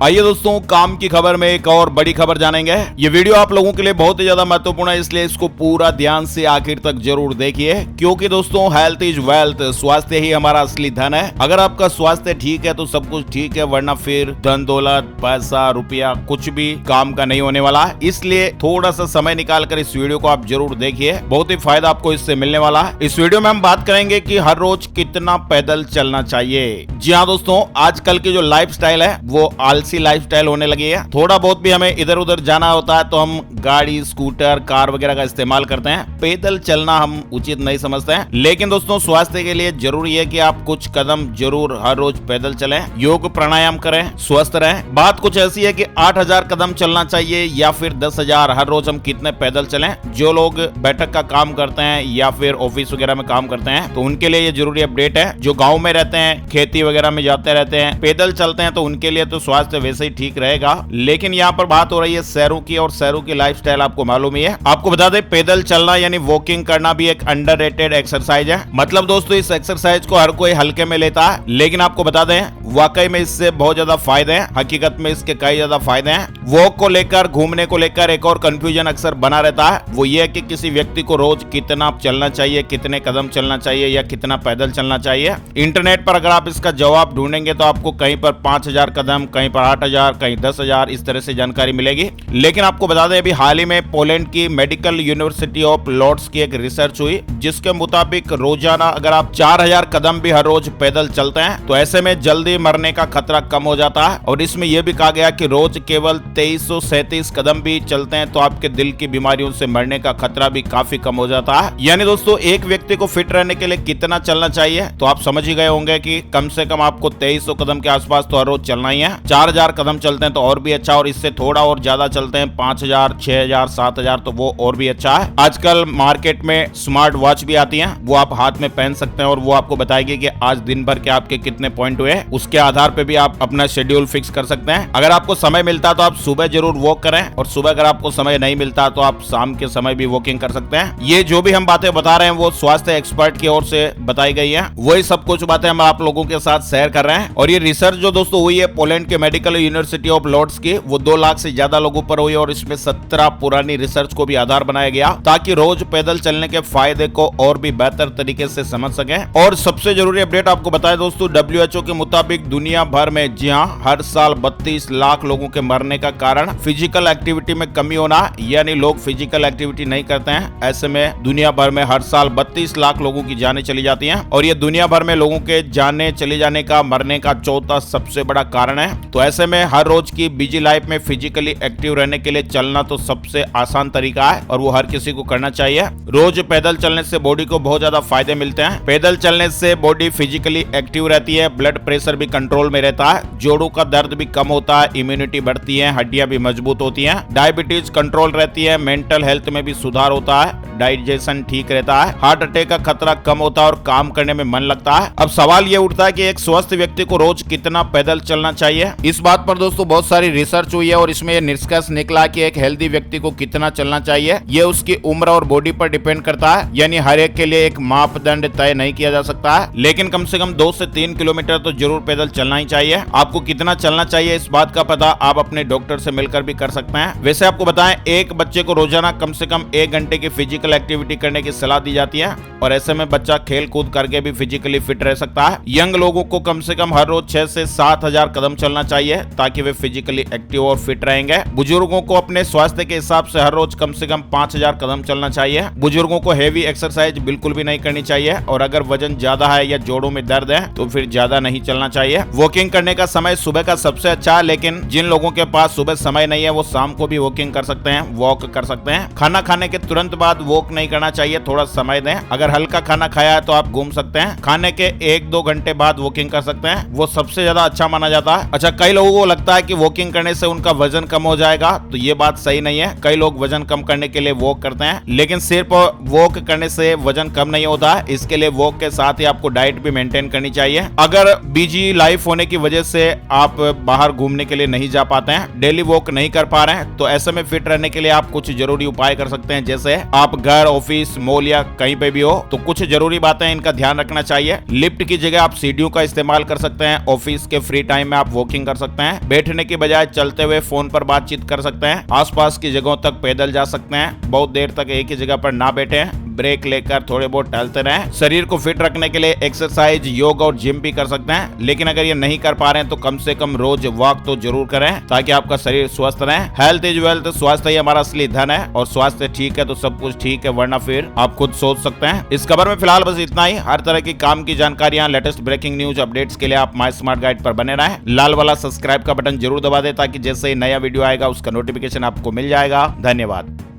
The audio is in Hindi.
आइए दोस्तों, काम की खबर में एक और बड़ी खबर जानेंगे। ये वीडियो आप लोगों के लिए बहुत ही ज्यादा महत्वपूर्ण है, इसलिए इसको पूरा ध्यान से आखिर तक जरूर देखिए, क्योंकि दोस्तों हेल्थ इज वेल्थ, स्वास्थ्य ही हमारा असली धन है। अगर आपका स्वास्थ्य ठीक है तो सब कुछ ठीक है, वरना फिर धन दौलत पैसा रुपया कुछ भी काम का नहीं होने वाला। इसलिए थोड़ा सा समय निकाल कर इस वीडियो को आप जरूर देखिए, बहुत ही फायदा आपको इससे मिलने वाला है। इस वीडियो में हम बात करेंगे कि हर रोज कितना पैदल चलना चाहिए। जी हाँ दोस्तों, आजकल की जो लाइफस्टाइल है वो आलसी लाइफस्टाइल होने लगी है। थोड़ा बहुत भी हमें इधर उधर जाना होता है तो हम गाड़ी स्कूटर कार वगैरह का इस्तेमाल करते हैं। पैदल चलना हम उचित नहीं समझते हैं, लेकिन दोस्तों स्वास्थ्य के लिए जरूरी है कि आप कुछ कदम जरूर हर रोज पैदल चलें, योग प्राणायाम करें, स्वस्थ रहें। बात कुछ ऐसी है कि 8,000 कदम चलना चाहिए या फिर 10,000, हर रोज हम कितने पैदल चलें। जो लोग बैठक का काम करते हैं या फिर ऑफिस वगैरह में काम करते हैं तो उनके लिए ये जरूरी अपडेट है। जो गाँव में रहते हैं, खेती वगैरह में जाते रहते हैं, पैदल चलते हैं तो उनके लिए तो स्वास्थ्य वैसे ही ठीक रहेगा। लेकिन यहाँ पर बात हो रही है शहरों की, और शहरों की लाइफस्टाइल आपको मालूम ही है। आपको बता दें, पैदल चलना यानी वॉकिंग करना भी एक अंडररेटेड एक्सरसाइज है। मतलब दोस्तों इस एक्सरसाइज को हर कोई हल्के में लेता है, लेकिन आपको बता दें वाकई में इससे बहुत ज्यादा फायदे हैं। हकीकत में इसके कई ज्यादा फायदे हैं। वॉक को लेकर, घूमने को लेकर एक और कंफ्यूजन अक्सर बना रहता है, वो ये है कि किसी व्यक्ति को रोज कितना चलना चाहिए, कितने कदम चलना चाहिए या कितना पैदल चलना चाहिए। इंटरनेट पर अगर आप इसका जवाब ढूंढेंगे तो आपको कहीं पर 5,000 कदम, कहीं पर 8,000, कहीं 10,000 इस तरह से जानकारी मिलेगी। लेकिन आपको बता दें, अभी हाल ही में पोलैंड की मेडिकल यूनिवर्सिटी ऑफ लॉर्ड्स की एक रिसर्च हुई, जिसके मुताबिक रोजाना अगर आप 4,000 कदम भी हर रोज पैदल चलते हैं तो ऐसे में जल्दी मरने का खतरा कम हो जाता है। और इसमें यह भी कहा गया कि रोज केवल 2337 कदम भी चलते हैं तो आपके दिल की बीमारियों से मरने का खतरा भी काफी कम हो जाता है। यानी दोस्तों एक व्यक्ति को फिट रहने के लिए कितना चलना चाहिए, तो आप समझ ही गए होंगे कि कम से कम आपको 2300 कदम के आसपास तो हर रोज चलना ही है। 4,000 कदम चलते हैं तो और भी अच्छा, और इससे थोड़ा और ज्यादा चलते हैं 5,000, 6,000, 7,000 तो वो और भी अच्छा है। आजकल मार्केट में स्मार्ट वॉच भी आती हैं, वो आप हाथ में पहन सकते हैं और वो आपको बताएगी कि आज दिन भर के आपके कितने पॉइंट हुए। उसके आधार पे भी आप अपना शेड्यूल फिक्स कर सकते हैं। अगर आपको समय मिलता है तो आप सुबह जरूर वॉक करें, और सुबह अगर आपको समय नहीं मिलता तो आप शाम के समय भी वॉकिंग कर सकते हैं। ये जो भी हम बातें बता रहे हैं वो स्वास्थ्य एक्सपर्ट की ओर से बताई गई है, वही सब कुछ बातें हम आप लोगों के साथ शेयर कर रहे हैं। और ये रिसर्च जो दोस्तों हुई है पोलैंड के मेडिकल यूनिवर्सिटी ऑफ लॉर्ड्स की, वो 2 लाख से ज्यादा लोगों पर हुई, और इसमें 17 पुरानी रिसर्च को भी आधार बनाया गया ताकि रोज पैदल चलने के फायदे को और भी बेहतर तरीके से समझ सके। और सबसे जरूरी अपडेट आपको बताएं दोस्तों, WHO के मुताबिक दुनिया भर में, जी हाँ, हर साल 32 लाख लोगों के मरने का कारण फिजिकल एक्टिविटी में कमी होना, यानी लोग फिजिकल एक्टिविटी नहीं करते हैं। ऐसे में दुनिया भर में हर साल 32 लाख लोगों की जानें चली जाती हैं, और ये दुनिया भर में लोगों के जाने चले जाने का, मरने का चौथा सबसे बड़ा कारण है। तो ऐसे में हर रोज की बिजी लाइफ में फिजिकली एक्टिव रहने के लिए चलना तो सबसे आसान तरीका है, और वो हर किसी को करना चाहिए। रोज पैदल चलने से बॉडी को बहुत ज्यादा फायदे मिलते हैं। पैदल चलने से बॉडी फिजिकली एक्टिव रहती है, ब्लड प्रेशर भी कंट्रोल में रहता है, जोड़ों का दर्द भी कम होता है, इम्यूनिटी बढ़ती है, हड्डियां भी मजबूत होती हैं, डायबिटीज कंट्रोल रहती है, मेंटल हेल्थ में भी सुधार होता है, डाइजेशन ठीक रहता है, हार्ट अटैक का खतरा कम होता है और काम करने में मन लगता है। अब सवाल ये उठता है कि एक स्वस्थ व्यक्ति को रोज कितना पैदल चलना चाहिए। इस बात पर दोस्तों बहुत सारी रिसर्च हुई है, और इसमें निष्कर्ष निकला कि एक हेल्दी व्यक्ति को कितना चलना चाहिए ये उसकी उम्र और बॉडी पर डिपेंड करता है। यानी हर एक के लिए एक मापदंड तय नहीं किया जा सकता है, लेकिन कम से कम 2 से 3 किलोमीटर तो जरूर पैदल चलना ही चाहिए। आपको कितना चलना चाहिए इस बात का पता आप अपने डॉक्टर से मिलकर भी कर सकते हैं। वैसे आपको बताएं, एक बच्चे को रोजाना कम से कम 1 घंटे की फिजिकल एक्टिविटी करने की सलाह दी जाती है, और ऐसे में बच्चा खेल कूद करके भी फिजिकली फिट रह सकता है। यंग लोगों को कम से कम हर रोज 6 से 7,000 कदम चलना चाहिए ताकि वे फिजिकली एक्टिव और फिट रहेंगे। बुजुर्गों को अपने स्वास्थ्य के हिसाब से हर रोज कम से कम 5,000 कदम चलना चाहिए। बुजुर्गों को हेवी एक्सरसाइज बिल्कुल भी नहीं करनी चाहिए, और अगर वजन ज्यादा है या जोड़ों में दर्द है तो फिर ज्यादा नहीं चलना चाहिए। वॉकिंग करने का समय सुबह का सबसे अच्छा है, लेकिन जिन लोगों के पास सुबह समय नहीं है वो शाम को भी वॉकिंग कर सकते हैं, वॉक कर सकते हैं। खाना खाने के तुरंत बाद वॉक नहीं करना चाहिए, थोड़ा समय दें। अगर हल्का खाना खाया है तो आप घूम सकते हैं। खाने के 1-2 घंटे बाद वॉकिंग कर सकते हैं, वो सबसे ज्यादा अच्छा माना जाता है। अच्छा, कई लोगों को लगता है कि वॉकिंग करने से उनका वजन कम हो जाएगा, तो ये बात सही नहीं है। कई लोग वजन कम करने के लिए वॉक करते हैं, लेकिन सिर्फ वॉक करने से वजन कम नहीं होता। इसके लिए वॉक के साथ ही आपको डाइट भी मेंटेन करनी चाहिए। अगर बिजी लाइफ होने की वजह से आप बाहर घूमने के लिए नहीं जा पाते हैं, डेली वॉक नहीं कर पा रहे हैं, तो ऐसे में फिट रहने के लिए आप कुछ जरूरी उपाय कर सकते हैं। जैसे आप घर, ऑफिस, मॉल या कहीं पे भी हो तो कुछ जरूरी बातें इनका ध्यान रखना चाहिए। लिफ्ट की जगह आप सीढ़ियों का इस्तेमाल कर सकते हैं। ऑफिस के फ्री टाइम में आप वॉकिंग कर सकते हैं। सकते हैं। बैठने की बजाय चलते हुए फोन पर बातचीत कर सकते हैं। आसपास की जगहों तक पैदल जा सकते हैं। बहुत देर तक एक ही जगह पर ना बैठे, ब्रेक लेकर थोड़े बहुत टहलते रहें। शरीर को फिट रखने के लिए एक्सरसाइज, योग और जिम भी कर सकते हैं। लेकिन अगर ये नहीं कर पा रहे हैं तो कम से कम रोज वॉक तो जरूर करें ताकि आपका शरीर स्वस्थ रहे। हेल्थ इज वेल्थ, स्वास्थ्य ही हमारा असली धन है और स्वास्थ्य ठीक है तो सब कुछ ठीक है, वरना फिर आप खुद सोच सकते हैं। इस खबर में फिलहाल बस इतना ही। हर तरह की काम की जानकारियां, लेटेस्ट ब्रेकिंग न्यूज अपडेट्स के लिए आप माय स्मार्ट गाइड पर बने रहें। लाल वाला सब्सक्राइब का बटन जरूर दबा दें ताकि जैसे ही नया वीडियो आएगा उसका नोटिफिकेशन आपको मिल जाएगा। धन्यवाद।